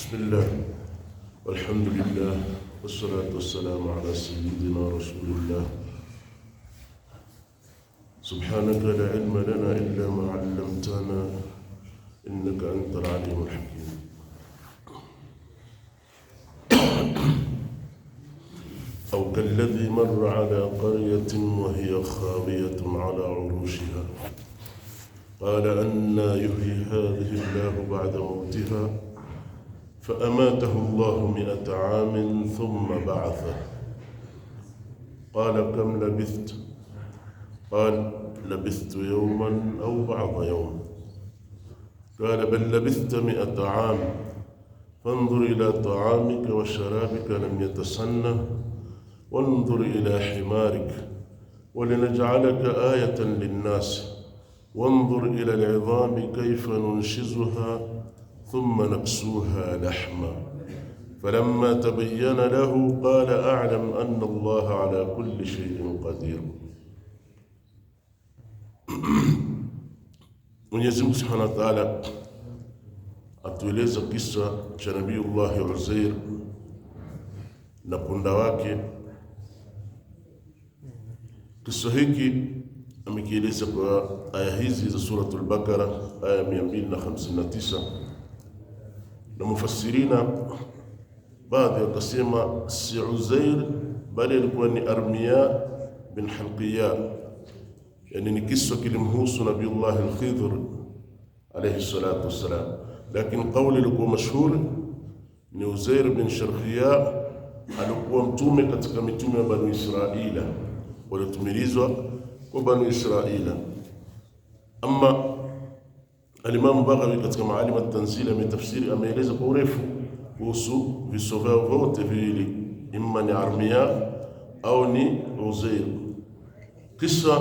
بسم الله والحمد لله والصلاة والسلام على سيدنا رسول الله. سبحانك لا علم لنا إلا ما علمتنا إنك أنت العليم الحكيم. أو كالذي مر على قرية وهي خاوية على عروشها قال أنى يحيي هذه الله بعد موتها فأماته الله 100 عام ثم بعثه. قال كم لبثت؟ قال لبثت يوما أو بعض يوم. قال بل لبثت 100 عام فانظر إلى طعامك وشرابك لم يتسنه وانظر إلى حمارك ولنجعلك آية للناس وانظر إلى العظام كيف ننشزها ثم نكسوها لحما فلما تبين له قال أعلم أن الله على كل شيء قدير. Mwenyezi Mungu Subhanahu wa Ta'ala atueleza kisa cha Nabiiullah Uzair na punda wake. Kisa hiki amekieleza kwa aya hizi za Suratul Baqara aya 259, na mufassirina baadhi wakasema si Uzair bali alikuwa ni Armiya bin Halqiya, yani ni kisa kilimhusu Nabiiullah al-Khidr alayhi salatu wassalam, lakini kauli ilikuwa mashhur ni Uzair bin Sharqiya alikuwa mtume katika mitume wa Bani Israila waliotumilizwa kwa Bani Israila. Ama Al-Imam Baghawi katika Maalim at-Tanzil ametafsiri, ameeleza kwa urefu kuhusu viso vyao vyote viwili, imma ni Armiya au ni Uzair. Kisa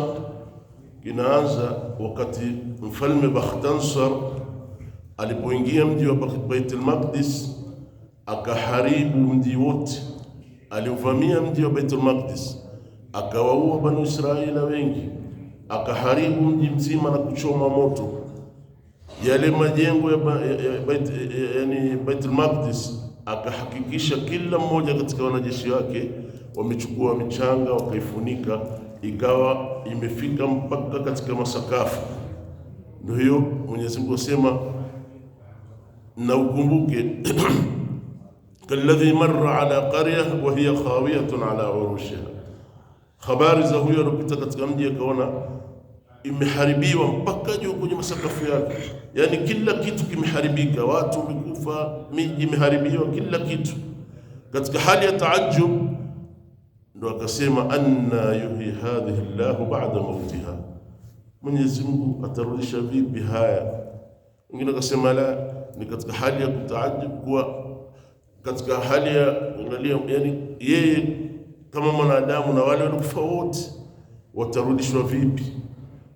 kinaanza wakati mfalme Bakhtansar alipoingia mji wa Baitul Maqdis akaharibu mji wote. Aliuvamia mji wa Baitul Maqdis akawaua Bani Israila wengi, akaharibu mji mzima na kuchoma moto yale majengo ya Baitul Maqdis. Akahakikisha kila mmoja katika wanajeshi wake wamechukua michanga wakaifunika, ikawa imefika mpaka katika masakafu. Ndio hiyo Mwenyezi Mungu asema, na ukumbuke kalladhi marra ala qarya wa hiya khawiyatun ala urushiha, habari za huyo alipita katika mji akaona imeharibiwa mpaka juu kwenye masakafu yake, yani kila kitu kimeharibika, watu wamekufa, miji imeharibiwa, kila kitu. Katika hali ya taajjub ndo akasema anna yuhyi hadhihi Allah ba'da mautiha, Mwenyezi Mungu atarudisha vipi haya? Wengine akasema la, ni katika hali ya kutaajjub, kwa katika hali ya yani yeye kama mwanadamu na wale waliokufa wote watarudishwa vipi?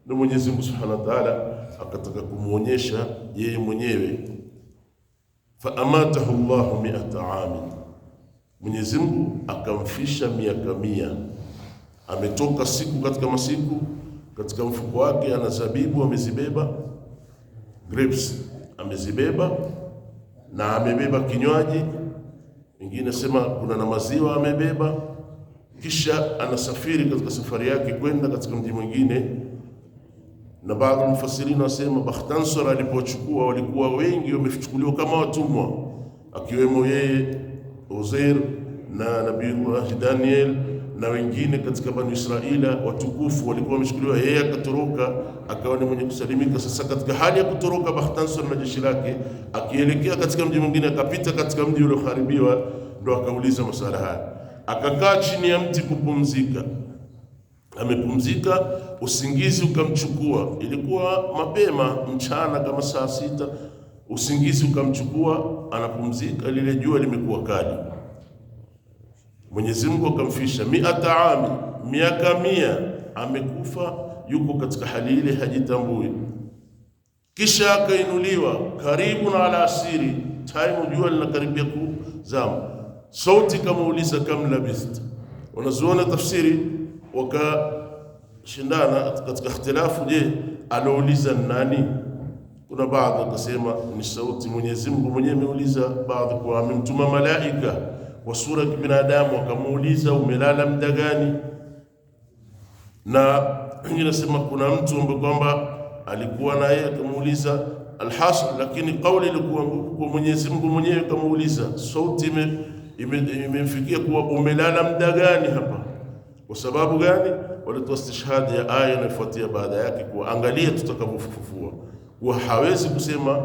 Na Mwenyezi Mungu Subhanahu wa Ta'ala akataka kumuonyesha yeye mwenyewe, fa amatahu Allahu 100 amin, Mwenyezi Mungu akamfisha miaka 100. Ametoka siku katika masiku, katika mfuko wake ana zabibu amezibeba, grapes amezibeba, na amebeba kinywaji, wengine sema kuna na maziwa amebeba. Kisha anasafiri katika safari yake kwenda katika mji mwingine, na baadhi ya mufassirina wasema Bakhtansar alipochukua walikuwa wengi wamechukuliwa kama watumwa, akiwemo yeye Uzair na Nabiiullah Daniel na wengine katika Bani Israila watukufu walikuwa wamechukuliwa. Yeye akatoroka akawa ni mwenye kusalimika. Sasa katika hali ya kutoroka Bakhtansar na jeshi lake akielekea katika mji mwingine, akapita katika mji ulioharibiwa, ndo akauliza masala haya. Akakaa chini ya mti kupumzika. Amepumzika, usingizi ukamchukua. Ilikuwa mapema mchana kama saa 6, usingizi ukamchukua, anapumzika, lile jua limekuwa kali. Mwenyezi Mungu akamfisha 100 ami, miaka 100 amekufa, yuko katika hali ile hajitambui. Kisha akainuliwa karibu na alasiri, time jua linakaribia kuzama. Sauti kamuuliza kam labist. Wanazuona tafsiri wakashindana katika ikhtilafu, je, alouliza nani? Kuna baadhi wakasema ni sauti Mwenyezi Mungu mwenyewe ameuliza, baadhi kwa amemtuma malaika kwa sura ya binadamu akamuuliza umelala muda gani, na wengine nasema kuna mtu ambaye kwamba alikuwa naye akamuuliza alhasil, lakini kauli ilikuwa kwa Mwenyezi Mungu mwenyewe akamuuliza. Sauti imemfikia kuwa umelala muda gani hapa. Kwa sababu gani? Walitoa istishhadi ya aya inayofuatia baada yake kuwa angalia tutakapofufua, kuwa hawezi kusema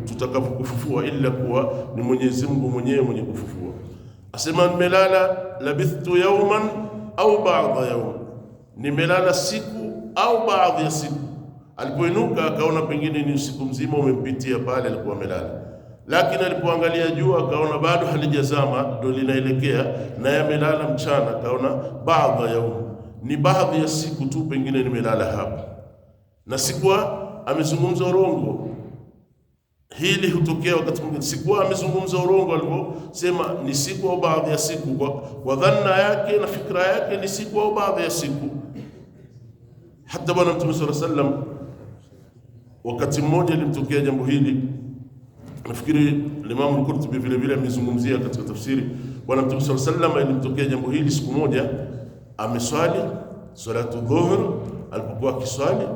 tutakapofufua ila kuwa ni Mwenyezi Mungu mwenyewe mwenye kufufua. Asema nimelala labithtu yawman au ba'da yawm, nimelala siku au baadhi ya siku. Alipoinuka akaona pengine ni usiku mzima umempitia pale alikuwa amelala, lakini alipoangalia jua akaona bado halijazama ndio linaelekea, na yamelala mchana akaona baadhi ya yawm, ni baadhi ya siku tu pengine nimelala hapa. Na sikuwa amezungumza urongo. Hili hutokea wakati mwingine, sikuwa amezungumza urongo aliposema ni siku au baadhi ya siku, kwa dhanna yake na fikra yake ni siku au baadhi ya siku. Hata Bwana Mtume sallallahu alaihi wasallam wakati mmoja limtokea jambo hili, nafikiri Imam al-Qurtubi vile vile amezungumzia katika tafsiri. Bwana Mtume sallallahu alaihi wasallam ilimtokea jambo hili, siku moja ameswali salatu dhuhr, alipokuwa akiswali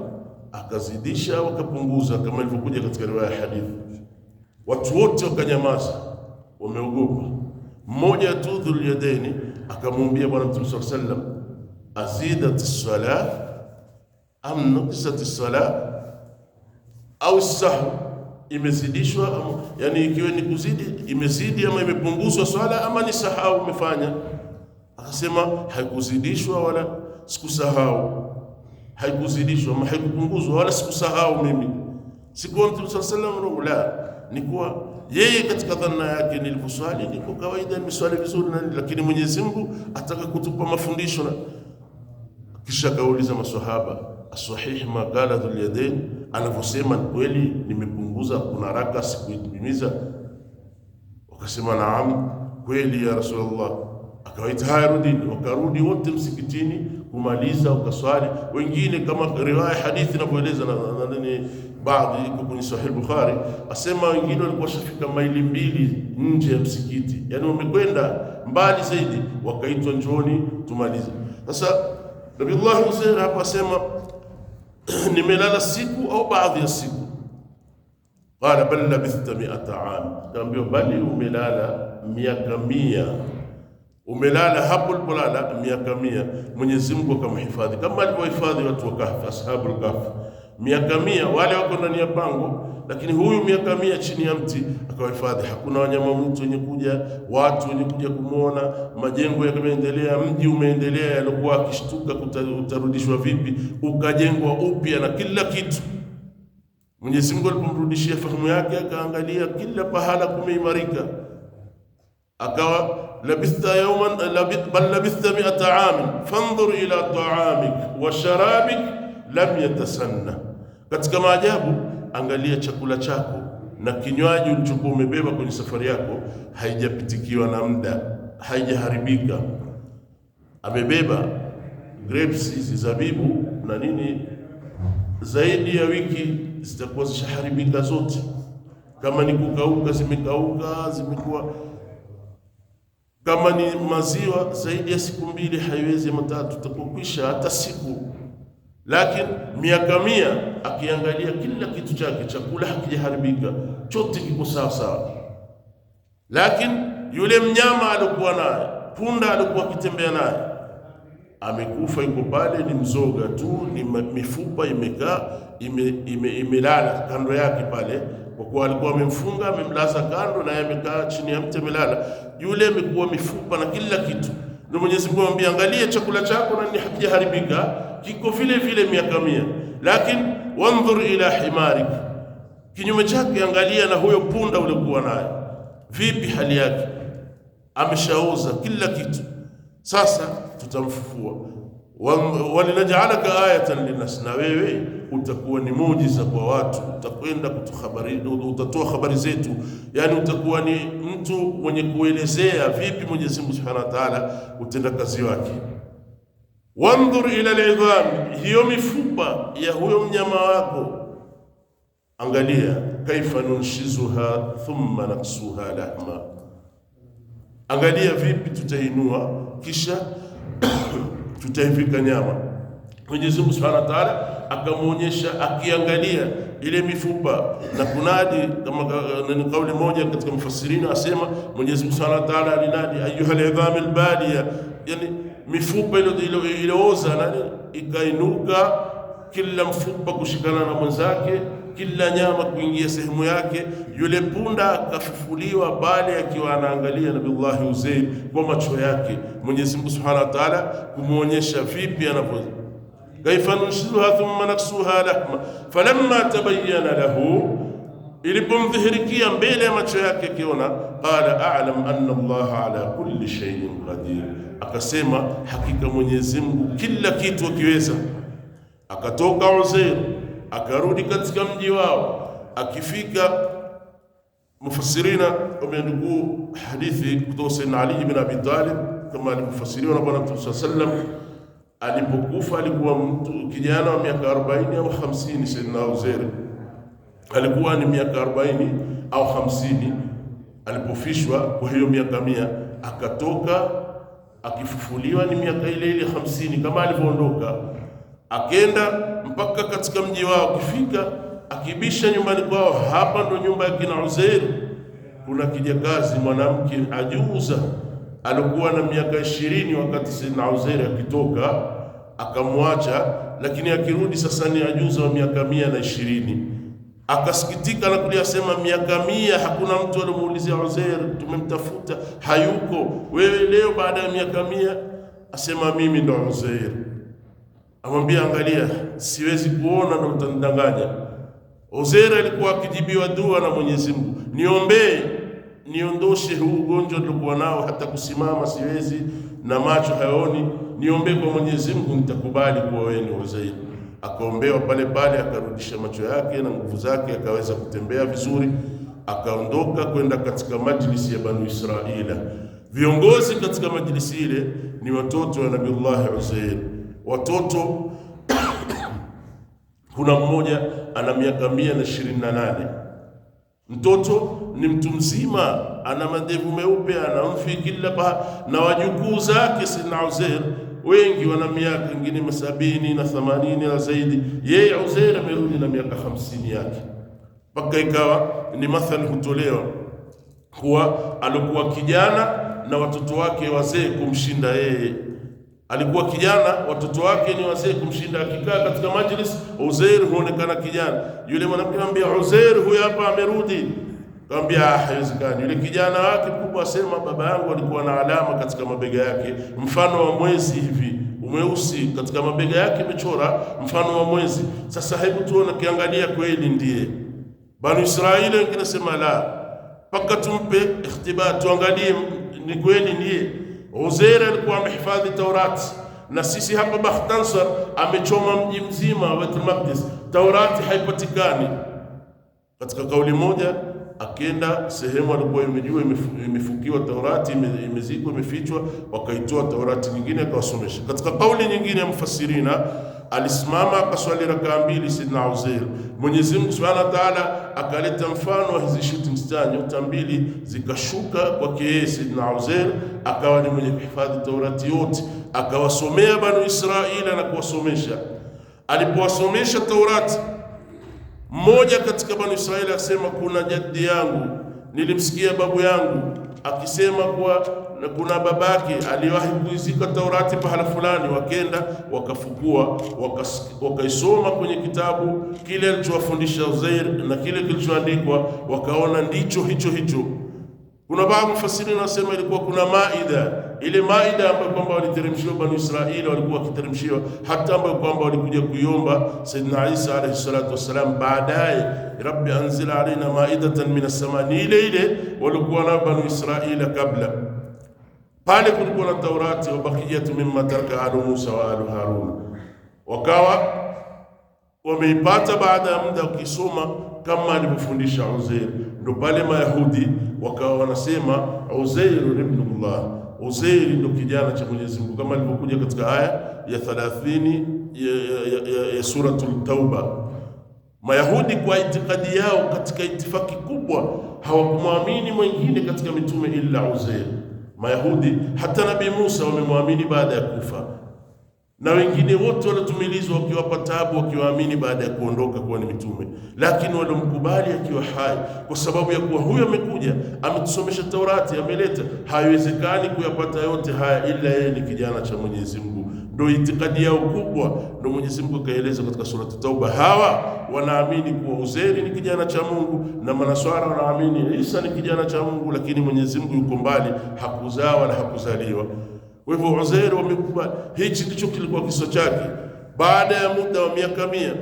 akazidisha wakapunguza, kama ilivyokuja katika riwaya ya hadithi. Watu wote wakanyamaza, wameogopa. Mmoja tu Dhul Yadaini akamwambia Bwana Mtume sallallahu alaihi wasallam, azidat as-salah am nuqsat as-salah au sahw, imezidishwa yani ikiwa ni kuzidi imezidi ama imepunguzwa swala ama ni sahau umefanya. Akasema haikuzidishwa wala sikusahau, haikuzidishwa ama haikupunguzwa wala sikusahau mimi. Sikuwa Mtume sallallahu alaihi wasallam la, ni kuwa yeye katika dhanna yake niliposwali niko kawaida nimeswali vizuri na, lakini Mwenyezi Mungu ataka kutupa mafundisho. Na kisha kauliza maswahaba, asahih ma qala Dhul Yadain, anavyosema kweli nimepunguza, kuna raka sikuitimiza? Wakasema naam kweli ya Rasulullah. Akawaita haya rudini, wakarudi wote msikitini kumaliza wakaswali. Wengine kama riwaya hadithi inavyoeleza na nini baadhi iko kwenye Sahih Bukhari, asema wengine walikuwa shafika maili 2 nje ya msikiti, yani wamekwenda mbali zaidi, wakaitwa njooni tumalize. Sasa Nabiullah Uzair hapa asema nimelala siku au baadhi ya siku. Qala bal labithta 100 am, kaambia bali umelala miaka 100. Umelala hapo ulipolala miaka 100, Mwenyezi Mungu akamhifadhi kama alivyohifadhi watu wa Kahf, ashabul Kahf. Miaka 100 wale wako ndani ya pango, lakini huyu miaka 100 chini ya mti akawahifadhi. Hakuna wanyama mwitu wenye kuja, watu wenye kuja kumuona, majengo yameendelea, mji umeendelea, yalikuwa akishtuka utarudishwa vipi, ukajengwa upya na kila kitu. Mwenyezi Mungu alipomrudishia fahamu yake akaangalia kila pahala kumeimarika, akawa labithta yawman bal labithta 100 am fanzur ila ta'amik wa sharabik lam yatasanna. Katika maajabu, angalia chakula chako na kinywaji ulichokuwa umebeba kwenye safari yako, haijapitikiwa na muda, haijaharibika. Amebeba grapes hizi, zabibu na nini, zaidi ya wiki zitakuwa zishaharibika zote. Kama ni kukauka zimekauka, zimekuwa. Kama ni maziwa zaidi ya siku 2 haiwezi 3 tutakukwisha hata siku. Lakini miaka 100 akiangalia kila kitu chake, chakula hakijaharibika, chote kiko sawa sawa. Lakini yule mnyama alikuwa naye, punda alikuwa akitembea naye, amekufa, yuko pale, ni mzoga tu, ni mifupa imekaa imelala kando yake pale, kwa kuwa alikuwa amemfunga, amemlaza kando, na amekaa chini ya mti amelala. Yule amekuwa mifupa na kila kitu. Ndio Mwenyezi Mungu anambia angalia chakula chako na ni hakijaharibika, kiko vile vile miaka 100. Lakini wanzur ila himarik, kinyume chake angalia na huyo punda uliokuwa naye, vipi hali yake, ameshaoza kila kitu. Sasa tutamfufua, walinaj'alaka ayatan linnas, na wewe utakuwa ni muujiza kwa watu, utakwenda kutuhabari, utatoa habari zetu, yani utakuwa ni mtu mwenye kuelezea vipi Mwenyezi Mungu Subhanahu wa Ta'ala utenda kazi wake. Wanzur ila al-idham, hiyo mifupa ya huyo mnyama wako angalia, kaifa nunshizuha thumma naksuha lahma, angalia vipi tutainua kisha tutaivika nyama. Mwenyezi Mungu Subhanahu wa Ta'ala akamuonyesha akiangalia ile mifupa na kunadi, kama ni kauli moja katika mufassirina asema Mwenyezi Mungu Subhanahu wa Ta'ala alinadi ayyuhal idhamil baliya, yani mifupa ile oza nani ikainuka, kila mfupa kushikana na mwenzake, kila nyama kuingia sehemu yake. Yule punda akafufuliwa bali akiwa anaangalia Nabiullahi Uzair kwa macho yake, Mwenyezi Mungu Subhanahu wa Ta'ala kumuonyesha vipi anavyo. Kaifa nunshizuha thumma naksuha lahma falamma tabayyana lahu, ilipomdhihirikia mbele ya macho yake akiona, qala a'lam anna Allah ala kulli shay'in qadir, akasema hakika Mwenyezi Mungu kila kitu akiweza. Akatoka Uzair akarudi katika mji wao. Akifika, mufassirina wamenukuu hadithi kutoka Sayyidina Ali ibn Abi Talib kama alivyofasiriwa na Bwana Mtume sallallahu alayhi wasallam. Alipokufa alikuwa mtu kijana wa miaka 40 au 50. Sayyidina Uzair alikuwa ni miaka 40 au 50 alipofishwa, kwa hiyo miaka 100. Akatoka akifufuliwa ni miaka ile 50 kama alivyoondoka, akenda mpaka katika mji wao. Kifika akibisha nyumbani kwao, hapa ndo nyumba ya kina Uzair. Kuna kijakazi mwanamke ajuza alikuwa na miaka 20 wakati Sayyidina Uzair akitoka, akamwacha, lakini akirudi sasa ni ajuza wa miaka 120. Akasikitika na kuliyasema, miaka 100 hakuna mtu alimuulizia Uzair, tumemtafuta hayuko, wewe leo baada ya miaka 100 asema mimi ndo Uzair. Amwambia, angalia, siwezi kuona na utanidanganya. Uzair alikuwa akijibiwa dua na Mwenyezi Mungu, niombee niondoshe huu ugonjwa nilikuwa nao, hata kusimama siwezi na macho hayaoni, niombee kwa Mwenyezi Mungu nitakubali kuwa wewe ni Uzair. Akaombewa pale pale, akarudisha macho yake na nguvu zake, akaweza kutembea vizuri. Akaondoka kwenda katika majlisi ya Banu Israila. Viongozi katika majlisi ile ni watoto wa Nabiullahi Uzair. Watoto kuna mmoja ana miaka 128. Mtoto ni mtu mzima, ana madevu meupe, ana mfi kila na wajukuu zake Sayyidina Uzair wengi wana miaka ingine 70 na 80 na zaidi. Yeye Uzair amerudi na miaka 50 yake, mpaka ikawa ni mathali hutolewa kuwa alikuwa kijana na watoto wake wazee kumshinda yeye. Alikuwa kijana, watoto wake ni wazee kumshinda. Akikaa katika majlis, Uzair huonekana kijana. Yule mwanamke anambia, Uzair huyu hapa amerudi. Akamwambia, haiwezekani. Yule kijana wake mkubwa asema, baba yangu alikuwa na alama katika mabega yake mfano wa mwezi hivi umeusi, katika mabega yake imechora mfano wa mwezi. Sasa hebu tuone, kiangalia kweli ndiye. Banu Israili wengine sema la, paka tumpe ikhtibar, tuangalie ni kweli ndiye. Uzair alikuwa amehifadhi Taurati, na sisi hapa Bakhtansar amechoma mji mzima wa Baitul Maqdis, Taurati haipatikani. Katika kauli moja akenda sehemu alikuwa imejua imefukiwa Taurati, imezikwa, imefichwa, wakaitoa Taurati nyingine akawasomesha. Katika kauli nyingine ya mufassirina, alisimama akaswali rakaa 2 Sayyidina Uzair. Mwenyezi Mungu Subhanahu wa Ta'ala akaleta mfano wa hizi shooting star, nyota 2 zikashuka kwake yeye Sayyidina Uzair, akawa ni mwenye kuhifadhi Taurati yote, akawasomea Banu Israila na kuwasomesha. Alipowasomesha Taurati, mmoja katika Banu Israili akasema, kuna jaddi yangu, nilimsikia babu yangu akisema kuwa kuna babake aliwahi kuizika Taurati pahala fulani. Wakenda wakafukua, wakaisoma kwenye kitabu kile alichowafundisha Uzair na kile kilichoandikwa, wakaona ndicho hicho. Kuna baadhi mfasiri wanasema ilikuwa kuna maida, ile maida ambayo kwamba waliteremshiwa Banu Israili, walikuwa wakiteremshiwa hata ambayo kwamba walikuja kuiomba Sayyidina Isa alayhi salatu wasalam baadaye, rabbi anzil alaina maidatan minas sama. Ni ile walikuwa na Banu Israili kabla. Pale kulikuwa na Taurati, wa baqiyatu mimma taraka alu Musa wa alu Harun, wakawa wameipata baada ya muda ukisoma kama alivyofundisha Uzair. Ndo pale Mayahudi wakawa wanasema Uzair ibnullah, Uzair ndo kijana cha Mwenyezi Mungu, kama ilivyokuja katika aya ya 30 ya suratul Tauba. Mayahudi kwa itikadi yao katika itifaki kubwa hawakumwamini mwingine katika mitume illa Uzair. Mayahudi hata Nabii Musa wamemwamini baada ya kufa, na wengine wote walitumilizwa wakiwapa taabu wakiwaamini baada ya kuondoka kuwa ni mitume, lakini walomkubali akiwa hai, kwa sababu ya kuwa huyo amekuja ametusomesha Taurati, ameleta. Haiwezekani kuyapata yote haya ila yeye ni kijana cha Mwenyezi Mungu. Ndio itikadi yao kubwa. Ndio Mwenyezi Mungu kaeleza katika sura Tauba, hawa wanaamini kuwa Uzairi ni kijana cha Mungu na Manaswara wanaamini Isa ni kijana cha Mungu, lakini Mwenyezi Mungu yuko mbali, hakuzaa wala hakuzaliwa. Kwa hivyo Uzair wamekubali. Hichi ndicho kilikuwa kisa chake. Baada ya muda wa miaka 100,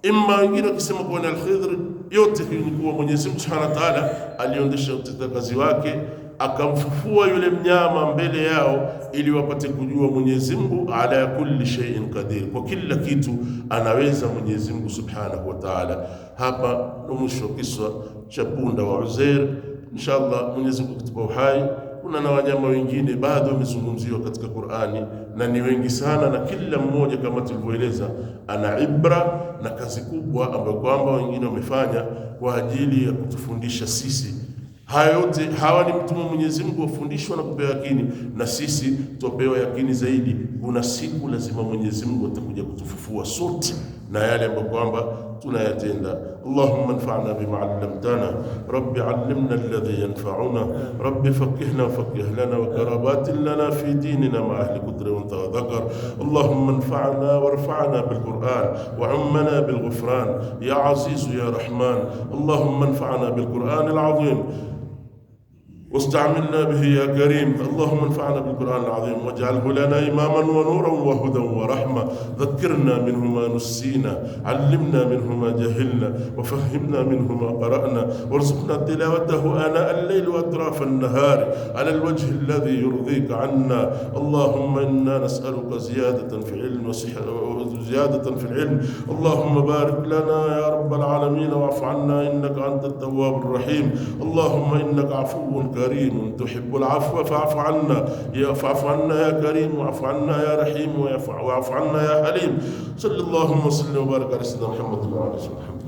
imma wengine wakisema kuwa ni Al-Khidr, yote hii ni kuwa Mwenyezi Mungu Subhanahu wa Ta'ala aliondesha utendakazi wake, akamfufua yule mnyama mbele yao ili wapate kujua Mwenyezi Mungu ala kulli shay'in qadir, kwa kila kitu anaweza Mwenyezi Mungu Subhanahu wa Ta'ala. Hapa mwisho kisa cha punda wa Uzair. Inshallah Mwenyezi Mungu kutupa uhai. Kuna na wanyama wengine bado wamezungumziwa katika Qur'ani na ni wengi sana, na kila mmoja kama tulivyoeleza ana ibra na kazi kubwa ambayo kwamba wengine wamefanya kwa ajili ya kutufundisha sisi. Haya yote, hawa ni mtume Mwenyezi Mungu wafundishwa na kupewa yakini, na sisi tupewa yakini zaidi. Kuna siku lazima Mwenyezi Mungu atakuja kutufufua sote na yale ambayo kwamba tunayatenda. Allahumma anfa'na bima 'allamtana, rabbi 'allimna alladhi yanfa'una, rabbi faqqihna faqih lana wa karabatin lana fi dinina ma ahli qudri wa dhakar. Allahumma anfa'na warfa'na bil Qur'an wa 'ummana bil ghufran ya aziz ya rahman. Allahumma anfa'na bil Qur'an al-'azim واستعملنا به يا كريم. اللهم انفعنا بالقرآن العظيم واجعله لنا إماما ونورا وهدى ورحمة. ذكرنا منه ما نسينا، علمنا منه ما جهلنا، وفهمنا منه ما قرأنا، وارزقنا تلاوته آناء الليل وأطراف النهار على الوجه الذي يرضيك عنا. اللهم إنا نسألك زيادة في العلم وزيادة في العلم. اللهم بارك لنا يا رب العالمين واعف عنا إنك أنت التواب الرحيم. اللهم إنك عفو كريم تحب العفو فاعف عنا يا كريم، واعف عنا يا رحيم، واعف عنا يا حليم. صلى الله وسلم وبارك على سيدنا محمد وعلى اله وصحبه.